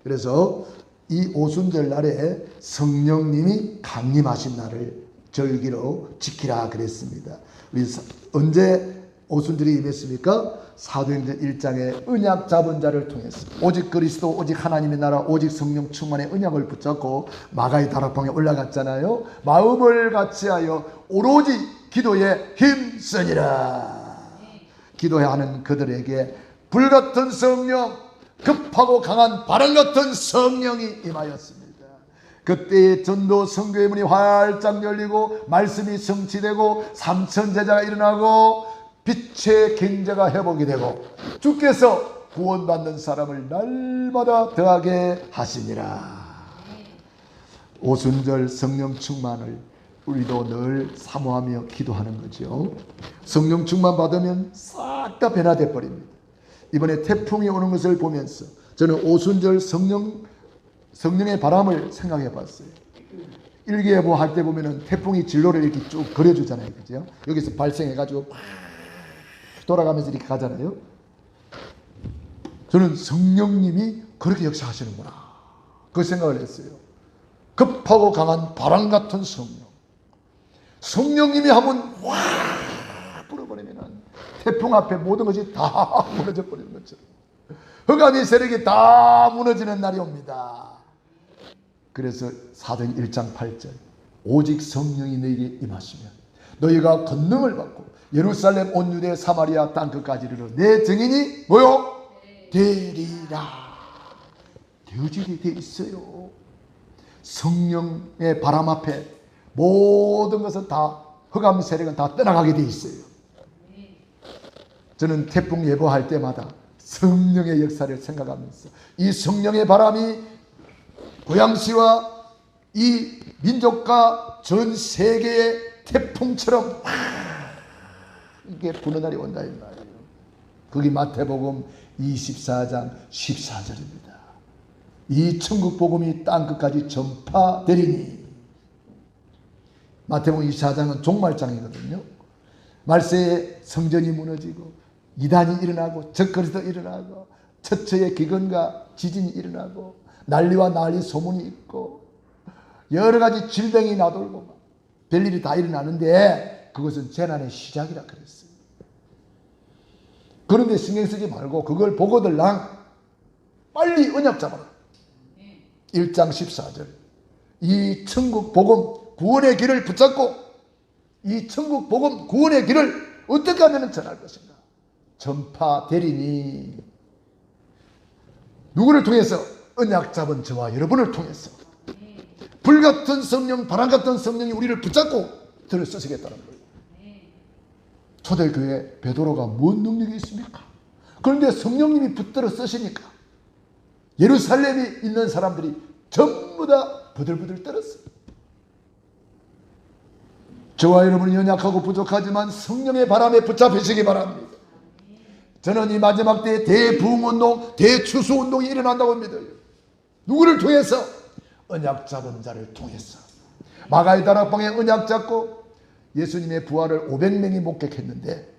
그래서 이 오순절 날에 성령님이 강림하신 날을 절기로 지키라 그랬습니다. 우리 언제 오순절이 임했습니까? 사도행전 1장에 언약 잡은 자를 통해서 오직 그리스도, 오직 하나님의 나라, 오직 성령 충만의 언약을 붙잡고 마가의 다락방에 올라갔잖아요. 마음을 같이하여 오로지 기도에 힘쓰니라. 기도하는 그들에게 불같은 성령, 급하고 강한 바람 같은 성령이 임하였습니다. 그때의 전도 선교의 문이 활짝 열리고 말씀이 성취되고 3천 제자가 일어나고 빛의 경제가 회복이 되고 주께서 구원받는 사람을 날마다 더하게 하시니라. 오순절 성령 충만을 우리도 늘 사모하며 기도하는 거죠. 성령 충만 받으면 싹 다 변화돼 버립니다. 이번에 태풍이 오는 것을 보면서 저는 오순절 성령의 바람을 생각해 봤어요. 일기예보 할 때 보면은 태풍이 진로를 이렇게 쭉 그려주잖아요. 그죠? 여기서 발생해가지고 막 돌아가면서 이렇게 가잖아요. 저는 성령님이 그렇게 역사하시는구나. 그 생각을 했어요. 급하고 강한 바람 같은 성령. 성령님이 하면 와 불어버리면 태풍 앞에 모든 것이 다 무너져 버리는 것처럼 흑암의 세력이 다 무너지는 날이 옵니다. 그래서 사도행 1장 8절 오직 성령이 너희에게 임하시면 너희가 권능을 받고 예루살렘 온 유대 사마리아 땅끝까지 이르러 내 증인이 뭐요? 되리라. 되어지게 돼 있어요. 성령의 바람 앞에 모든 것은 다 흑암 세력은 다 떠나가게 돼 있어요. 저는 태풍 예보할 때마다 성령의 역사를 생각하면서 이 성령의 바람이 고양시와 이 민족과 전 세계의 태풍처럼 이게 부는 날이 온다 이 말이에요. 그게 마태복음 24장 14절입니다. 이 천국 복음이 땅끝까지 전파되리니. 마태복음 24장은 종말장이거든요. 말세에 성전이 무너지고 이단이 일어나고 적그리스도 일어나고 처처의 기근과 지진이 일어나고 난리와 난리 소문이 있고 여러 가지 질병이 나돌고 별일이 다 일어나는데 그것은 재난의 시작이라 그랬어요. 그런데 신경 쓰지 말고 그걸 보고들랑 빨리 언약 잡아라. 1장 14절 이 천국 복음 구원의 길을 붙잡고 이 천국 복음 구원의 길을 어떻게 하면 전할 것인가? 전파되리니. 누구를 통해서? 언약 잡은 저와 여러분을 통해서. 불같은 성령, 바람같은 성령이 우리를 붙잡고 들어 쓰시겠다는 거예요. 초대교회 베드로가 뭔 능력이 있습니까? 그런데 성령님이 붙들어 쓰시니까 예루살렘에 있는 사람들이 전부 다 부들부들 떨었어요. 저와 여러분은 연약하고 부족하지만 성령의 바람에 붙잡히시기 바랍니다. 저는 이 마지막 때에 대부흥운동, 대추수운동이 일어난다고 믿어요. 누구를 통해서? 언약 잡은 자를 통해서. 마가의 다락방에 언약 잡고 예수님의 부활을 500명이 목격했는데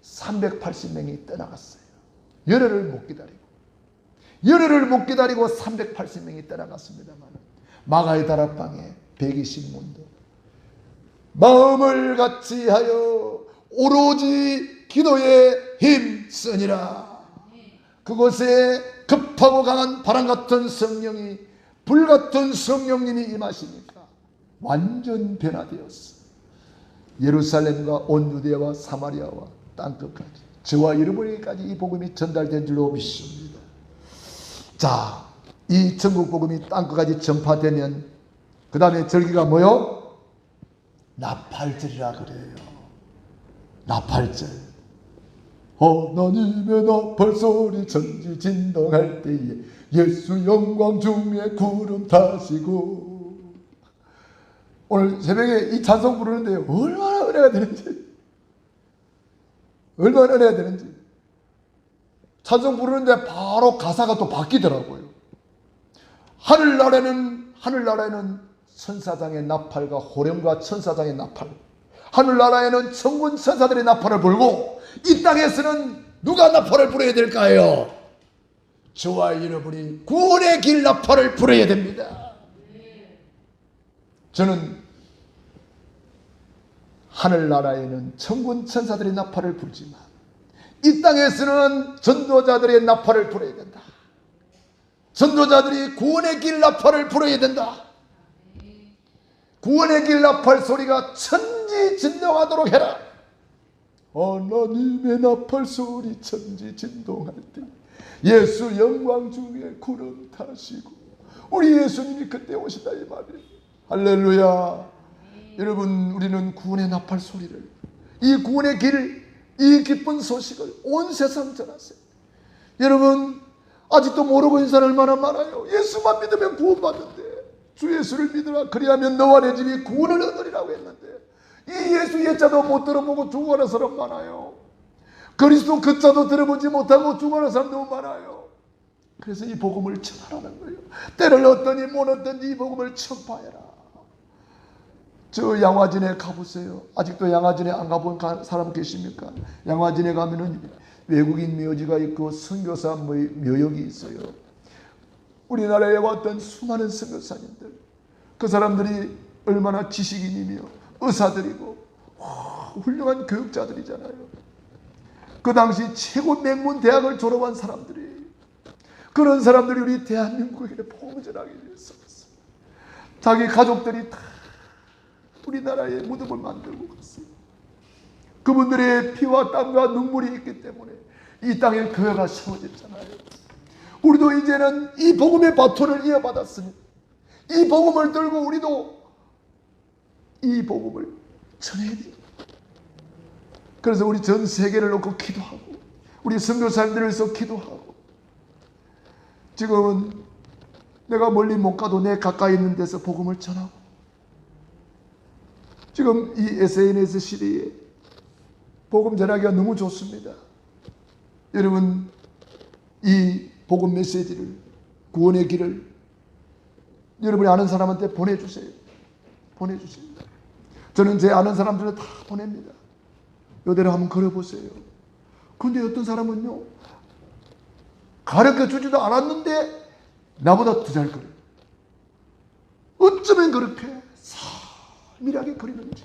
380명이 떠나갔어요. 열흘을 못 기다리고 380명이 떠나갔습니다만 마가의 다락방에 120문도 마음을 같이하여 오로지 기도에 힘쓰니라. 그곳에 급하고 강한 바람같은 성령이 불같은 성령님이 임하시니까 완전 변화되었어. 예루살렘과 온 유대와 사마리아와 땅끝까지 저와 여러분에게까지 이 복음이 전달된 줄로 믿습니다. 자, 이 천국 복음이 땅끝까지 전파되면 그 다음에 절기가 뭐요? 나팔절이라 그래요. 나팔절. 하나님의 나팔소리 천지진동할 때에 예수 영광 중에 구름 타시고. 오늘 새벽에 이 찬송 부르는데 얼마나 은혜가 되는지 찬송 부르는데 바로 가사가 또 바뀌더라고요. 하늘나라에는 천사장의 나팔과 호령과 천사장의 나팔, 하늘나라에는 천군 천사들의 나팔을 불고 이 땅에서는 누가 나팔을 불어야 될까요? 저와 여러분이 구원의 길 나팔을 불어야 됩니다. 저는 하늘나라에는 천군 천사들의 나팔을 불지만 이 땅에서는 전도자들의 나팔을 불어야 된다. 전도자들이 구원의 길 나팔을 불어야 된다. 구원의 길 나팔 소리가 천지진동하도록 해라. 하나님의 나팔 소리 천지진동할 때 예수 영광 중에 구름 타시고 우리 예수님이 그때 오시다 이 말이에요. 할렐루야. 여러분, 우리는 구원의 나팔 소리를, 이 구원의 길, 이 기쁜 소식을 온 세상 전하세요. 여러분, 아직도 모르고 있는 사람 얼마나 많아요. 예수만 믿으면 구원받는데, 주 예수를 믿으라 그리하면 너와 내 집이 구원을 얻으리라고 했는데 이 예수 예자도 못 들어보고 죽어가는 사람 많아요. 그리스도 그 자도 들어보지 못하고 죽어가는 사람 너무 많아요. 그래서 이 복음을 전하라는 거예요. 때를 얻더니 못 얻든지 이 복음을 전파해라. 저 양화진에 가보세요. 아직도 양화진에 안 가본 사람 계십니까? 양화진에 가면은 외국인 묘지가 있고 선교사 묘역이 있어요. 우리나라에 왔던 수많은 선교사님들, 그 사람들이 얼마나 지식인이며 의사들이고 훌륭한 교육자들이잖아요. 그 당시 최고 명문 대학을 졸업한 사람들이, 그런 사람들이 우리 대한민국에 복음을 전하기 위해서 자기 가족들이 다 우리나라에 무덤을 만들고 갔어요. 그분들의 피와 땀과 눈물이 있기 때문에 이 땅에 교회가 세워졌잖아요. 우리도 이제는 이 복음의 바톤을 이어받았으니 이 복음을 들고 우리도 이 복음을 전해야 돼요. 그래서 우리 전 세계를 놓고 기도하고 우리 선교사님들을 위해서 기도하고, 지금은 내가 멀리 못 가도 내 가까이 있는 데서 복음을 전하고, 지금 이 SNS 시대에 복음 전하기가 너무 좋습니다. 여러분, 이 복음 메시지를, 구원의 길을 여러분이 아는 사람한테 보내주세요. 보내주세요. 저는 제 아는 사람들을 다 보냅니다. 이대로 한번 걸어보세요. 그런데 어떤 사람은요, 가르쳐 주지도 않았는데 나보다 더 잘 걸어요. 어쩌면 그렇게 살밀하게 그리는지.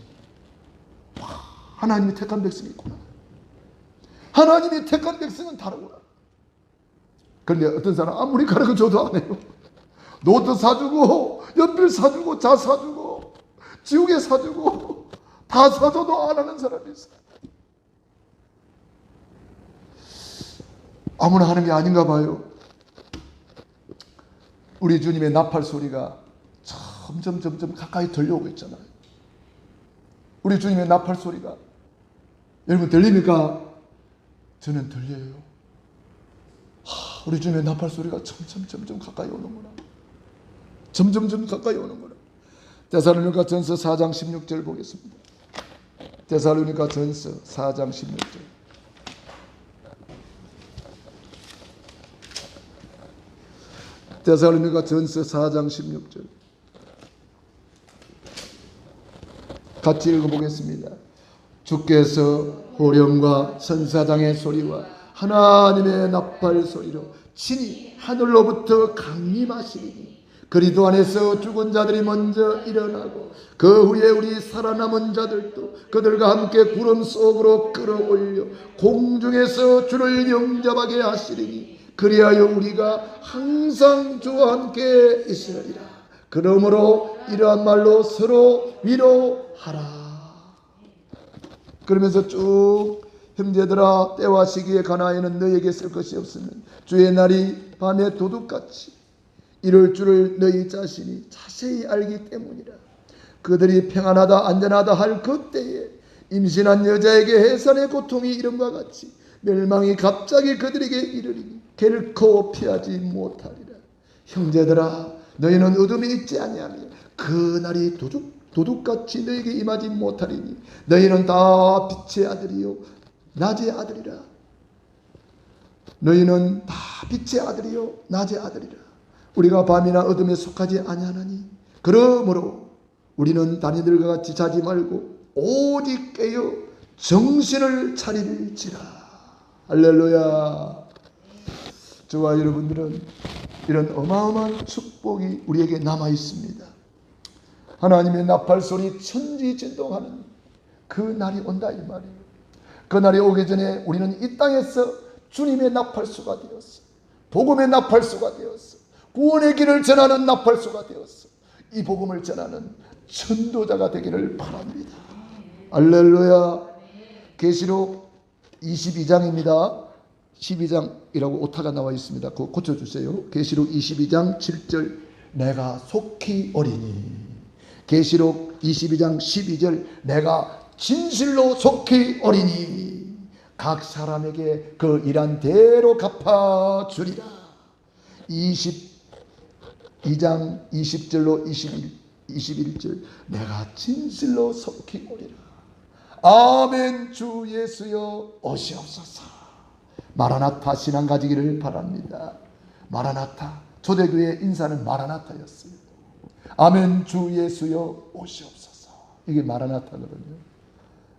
하나님이 택한 백성이 있구나. 하나님이 택한 백성은 다르구나. 그런데 어떤 사람 아무리 가르쳐줘도 안 해요. 노트 사주고 연필 사주고 자 사주고 지우개 사주고 다 사줘도 안 하는 사람이 있어요. 아무나 하는 게 아닌가 봐요. 우리 주님의 나팔 소리가 점점 가까이 들려오고 있잖아요. 우리 주님의 나팔 소리가 여러분 들립니까? 저는 들려요. 우리 주님의 나팔 소리가 점점 가까이 오는구나. 점점 가까이 오는구나. 데살로니가 전서 4장 16절 보겠습니다. 데살로니가 전서 4장 16절. 데살로니가 전서 4장 16절. 같이 읽어보겠습니다. 주께서 호령과 선사장의 소리와 하나님의 나팔 소리로 친히 하늘로부터 강림하시리니 그리도 안에서 죽은 자들이 먼저 일어나고 그 후에 우리 살아남은 자들도 그들과 함께 구름 속으로 끌어올려 공중에서 주를 영접하게 하시리니 그리하여 우리가 항상 주와 함께 있으리라. 그러므로 이러한 말로 서로 위로하라. 그러면서 쭉 형제들아 때와 시기에 가나에는 너희에게 쓸 것이 없으면 주의 날이 밤에 도둑같이 이럴 줄을 너희 자신이 자세히 알기 때문이라. 그들이 평안하다 안전하다 할 그때에 임신한 여자에게 해산의 고통이 이름과 같이 멸망이 갑자기 그들에게 이르리니 결코 피하지 못하리라. 형제들아 너희는 어둠에 있지 아니하며 그 날이 도둑같이 너희에게 임하지 못하리니 너희는 다 빛의 아들이요 낮의 아들이라. 너희는 다 빛의 아들이요 낮의 아들이라. 우리가 밤이나 어둠에 속하지 아니하나니 그러므로 우리는 다니들과 같이 자지 말고 오직 깨어 정신을 차릴지라. 할렐루야. 저와 여러분들은 이런 어마어마한 축복이 우리에게 남아 있습니다. 하나님의 나팔 소리 천지진동하는 그 날이 온다 이 말이에요. 그 날이 오기 전에 우리는 이 땅에서 주님의 나팔수가 되었어. 복음의 나팔수가 되었어. 구원의 길을 전하는 나팔수가 되었어. 이 복음을 전하는 전도자가 되기를 바랍니다. 할렐루야. 계시록 22장입니다. 12장이라고 오타가 나와 있습니다. 그거 고쳐주세요. 계시록 22장 7절 내가 속히 오리니. 계시록 22장 12절 내가 진실로 속히 오리니 각 사람에게 그 일한 대로 갚아주리라. 22장 20절로 21절 내가 진실로 속히 오리라. 아멘. 주 예수여 오시옵소서. 마라나타 신앙 가지기를 바랍니다. 마라나타 초대교회 인사는 마라나타였어요. 아멘. 주 예수여 오시옵소서. 이게 마라나타거든요.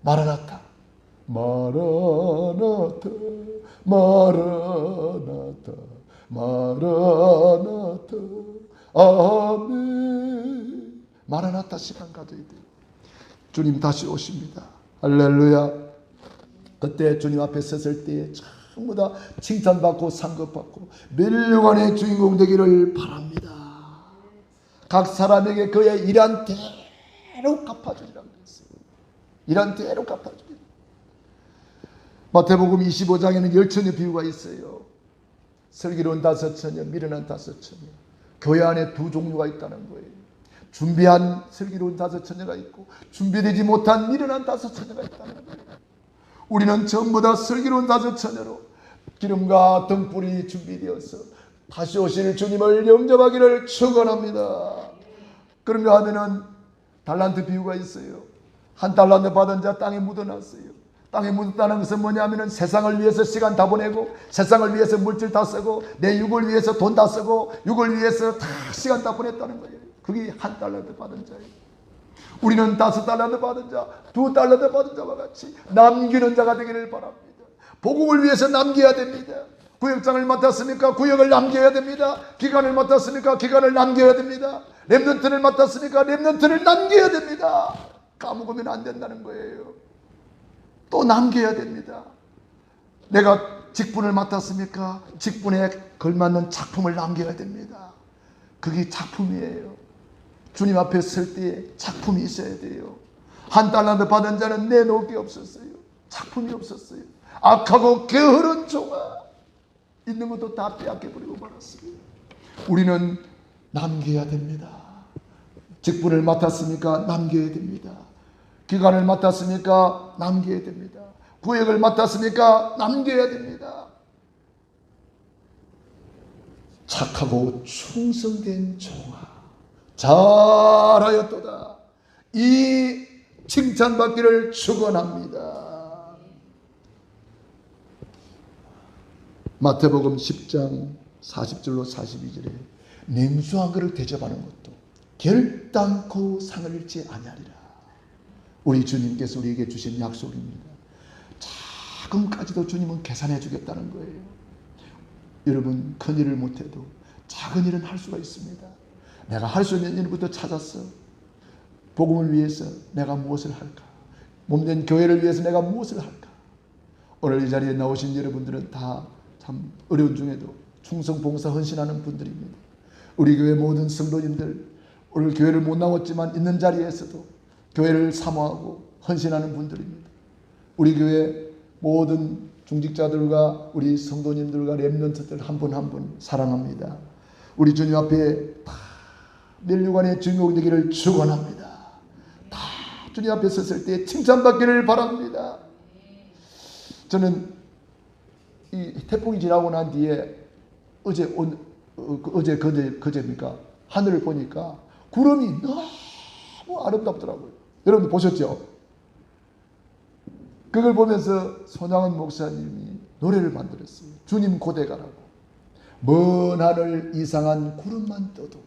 마라나타 마라나타 마라나타 마라나타. 아멘. 마라나타 시간 가져야 돼요. 주님 다시 오십니다. 할렐루야. 그때 주님 앞에 섰을 때 전부 다 칭찬받고 상급받고 멸류관의 주인공 되기를 바랍니다. 각 사람에게 그의 일한 대로 갚아주리라고 했어요. 일한 대로 갚아주리라. 마태복음 25장에는 10처녀 비유가 있어요. 슬기로운 5처녀, 미련한 5처녀. 교회 안에 두 종류가 있다는 거예요. 준비한 슬기로운 5처녀가 있고 준비되지 못한 미련한 5처녀가 있다는 거예요. 우리는 전부 다 슬기로운 5처녀로 기름과 등불이 준비되어서 다시 오실 주님을 영접하기를 축원합니다. 그런가 하면은 달란트 비유가 있어요. 한 달란트 받은 자 땅에 묻어놨어요. 땅에 묻었다는 것은 뭐냐면은 세상을 위해서 시간 다 보내고 세상을 위해서 물질 다 쓰고 내 육을 위해서 돈 다 쓰고 육을 위해서 다 시간 다 보냈다는 거예요. 그게 한 달란트 받은 자예요. 우리는 5달란트 받은 자, 2달란트 받은 자와 같이 남기는 자가 되기를 바랍니다. 복음을 위해서 남겨야 됩니다. 구역장을 맡았으니까 구역을 남겨야 됩니다. 기간을 맡았으니까 기간을 남겨야 됩니다. 렘넌트를 맡았으니까 렘넌트를 남겨야 됩니다. 까먹으면 안 된다는 거예요. 또 남겨야 됩니다. 내가 직분을 맡았으니까 직분에 걸맞는 작품을 남겨야 됩니다. 그게 작품이에요. 주님 앞에 설 때 작품이 있어야 돼요. 한 달란트 받은 자는 내놓을 게 없었어요. 작품이 없었어요. 악하고 게으른 종아 있는 것도 다 빼앗겨버리고 말았어요. 우리는 남겨야 됩니다. 직분을 맡았으니까 남겨야 됩니다. 기간을 맡았으니까 남겨야 됩니다. 구역을 맡았으니까 남겨야 됩니다. 착하고 충성된 종아 잘하였도다. 이 칭찬받기를 축원합니다. 마태복음 10장 40절로 42절에 냉수한 그를 대접하는 것도 결단코 상을 잃지 아니하리라. 우리 주님께서 우리에게 주신 약속입니다. 자금까지도 주님은 계산해 주겠다는 거예요. 여러분 큰 일을 못해도 작은 일은 할 수가 있습니다. 내가 할 수 있는 일부터 찾았어. 복음을 위해서 내가 무엇을 할까? 몸된 교회를 위해서 내가 무엇을 할까? 오늘 이 자리에 나오신 여러분들은 다 참 어려운 중에도 충성 봉사 헌신하는 분들입니다. 우리 교회 모든 성도님들 오늘 교회를 못 나왔지만 있는 자리에서도 교회를 사모하고 헌신하는 분들입니다. 우리 교회 모든 중직자들과 우리 성도님들과 렘넌트들 한 분 한 분 사랑합니다. 우리 주님 앞에 다 멸류관의 주인공 되기를 축원합니다. 다 주님 앞에 섰을 때 칭찬받기를 바랍니다. 저는 이 태풍이 지나고 난 뒤에 그제입니까? 하늘을 보니까 구름이 너무 아름답더라고요. 여러분 보셨죠? 그걸 보면서 손양은 목사님이 노래를 만들었어요. 주님 고대가라고. 먼 하늘 이상한 구름만 떠도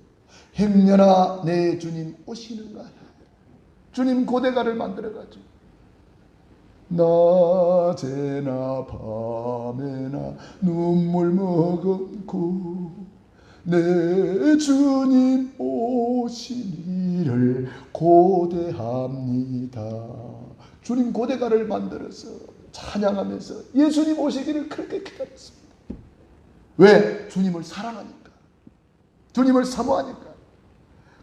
행여나 내 주님 오시는가. 주님 고대가를 만들어가지고 낮에나 밤에나 눈물 머금고 내 주님 오시기를 고대합니다. 주님 고대가를 만들어서 찬양하면서 예수님 오시기를 그렇게 기다렸습니다. 왜? 주님을 사랑하니까. 주님을 사모하니까.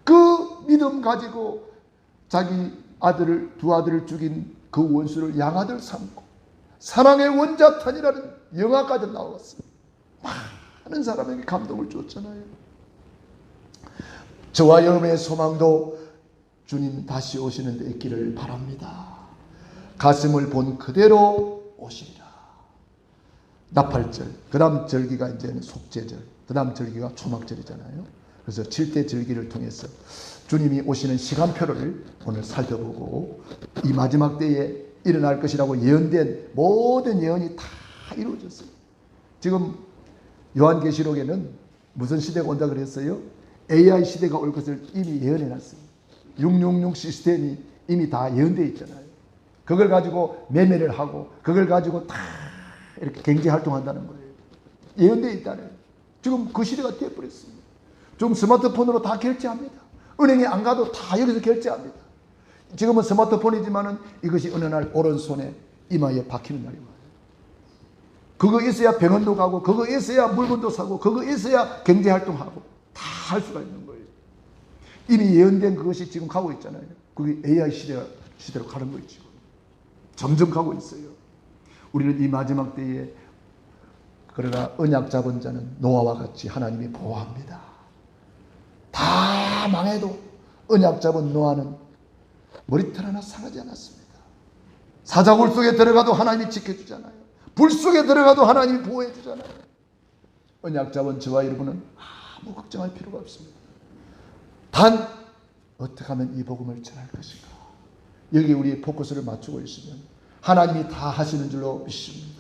그 믿음 가지고 자기 두 아들을 죽인 그 원수를 양아들 삼고 사랑의 원자탄이라는 영화까지 나왔어요. 많은 사람에게 감동을 줬잖아요. 저와 여러분의 소망도 주님 다시 오시는 데 있기를 바랍니다. 가슴을 본 그대로 오시리라. 나팔절, 그 다음 절기가 이제는 속죄절, 그 다음 절기가 초막절이잖아요. 그래서 7대 절기를 통해서 주님이 오시는 시간표를 오늘 살펴보고 이 마지막 때에 일어날 것이라고 예언된 모든 예언이 다 이루어졌어요. 지금 요한계시록에는 무슨 시대가 온다 그랬어요? AI 시대가 올 것을 이미 예언해놨어요. 666 시스템이 이미 다 예언되어 있잖아요. 그걸 가지고 매매를 하고 그걸 가지고 다 이렇게 경제활동한다는 거예요. 예언되어 있다는 거예요. 지금 그 시대가 되어버렸습니다. 지금 스마트폰으로 다 결제합니다. 은행에 안 가도 다 여기서 결제합니다. 지금은 스마트폰이지만은 이것이 어느 날 오른손에 이마에 박히는 날이 와요. 그거 있어야 병원도 가고, 그거 있어야 물건도 사고, 그거 있어야 경제활동하고 다 할 수가 있는 거예요. 이미 예언된 그것이 지금 가고 있잖아요. 그게 AI 시대로 가는 거예요. 지금 점점 가고 있어요. 우리는 이 마지막 때에 그러나 언약 잡은 자는 노아와 같이 하나님이 보호합니다. 다 망해도 언약 잡은 노아는 머리털 하나 상하지 않았습니다. 사자굴 속에 들어가도 하나님이 지켜주잖아요. 불 속에 들어가도 하나님이 보호해 주잖아요. 언약 잡은 저와 여러분은 아무 걱정할 필요가 없습니다. 단 어떻게 하면 이 복음을 전할 것인가. 여기 우리 포커스를 맞추고 있으면 하나님이 다 하시는 줄로 믿습니다.